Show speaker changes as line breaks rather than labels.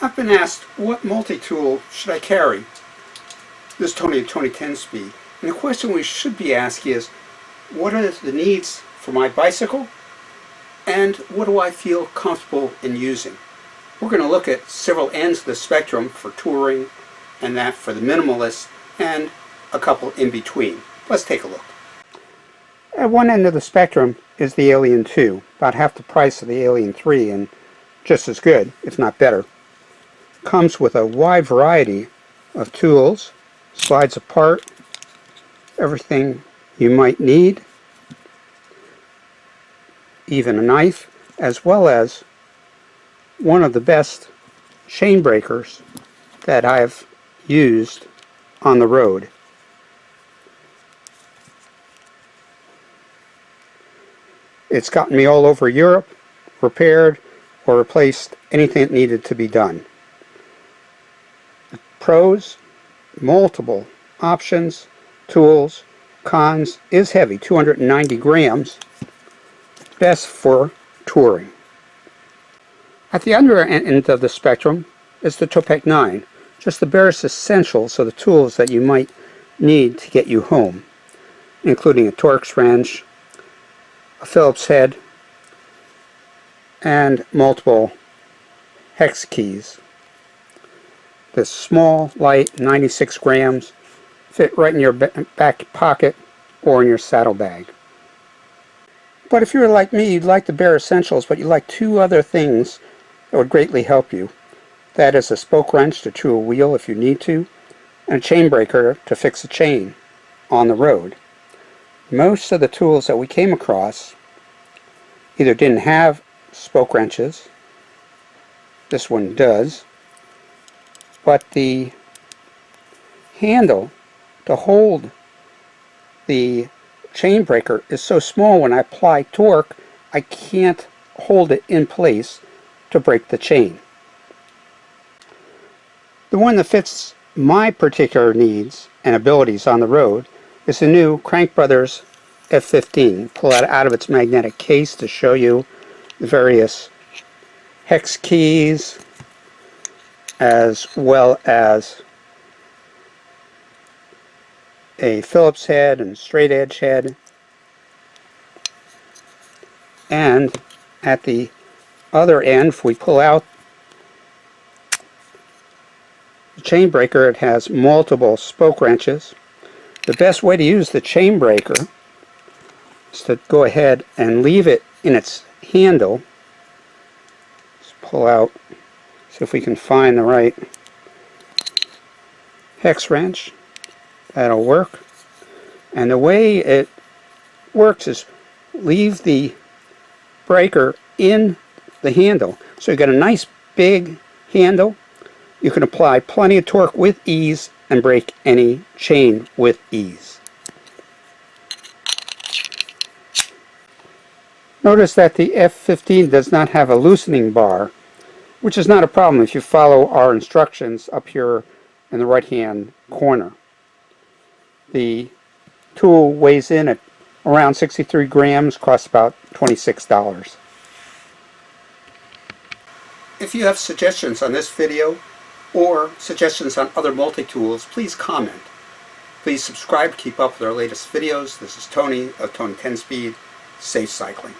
I've been asked, what multi-tool should I carry? This is Tony at Tony 10 Speed. And the question we should be asking is, what are the needs for my bicycle? And what do I feel comfortable in using? We're going to look at several ends of the spectrum for touring, and that for the minimalist, and a couple in between. Let's take a look. At one end of the spectrum is the Alien 2, about half the price of the Alien 3 and just as good, if not better. Comes with a wide variety of tools, slides apart, everything you might need, even a knife, as well as one of the best chain breakers that I've used on the road. It's gotten me all over Europe, repaired or replaced anything that needed to be done. Pros, multiple options, tools. Cons, is heavy, 290 grams. Best for touring. At the other end of the spectrum is the Topeck 9, just the Barest Essentials of the tools that you might need to get you home, including a Torx wrench, a Phillips head, and multiple hex keys. This small, light, 96 grams, fit right in your back pocket or in your saddlebag. But if you're like me, you'd like the Barest Essentials, but you like two other things that would greatly help you. That is a spoke wrench to true a wheel if you need to, and a chain breaker to fix a chain on the road. Most of the tools that we came across either didn't have spoke wrenches. This one does. But the handle to hold the chain breaker is so small, when I apply torque, I can't hold it in place to break the chain. The one that fits my particular needs and abilities on the road is the new Crankbrothers F15. Pull it out of its magnetic case to show you the various hex keys, as well as a Phillips head and straight edge head. And at the other end, if we pull out the chain breaker, it has multiple spoke wrenches. The best way to use the chain breaker is to go ahead and leave it in its handle. Let's pull out, see if we can find the right hex wrench. That'll work. And the way it works is leave the breaker in the handle. So you've got a nice big handle. You can apply plenty of torque with ease and break any chain with ease. Notice that the F15 does not have a loosening bar, which is not a problem if you follow our instructions up here in the right hand corner. The tool weighs in at around 63 grams, costs about $26. If you have suggestions on this video or suggestions on other multi-tools, please comment. Please subscribe to keep up with our latest videos. This is Tony of Tony 10 Speed. Safe cycling.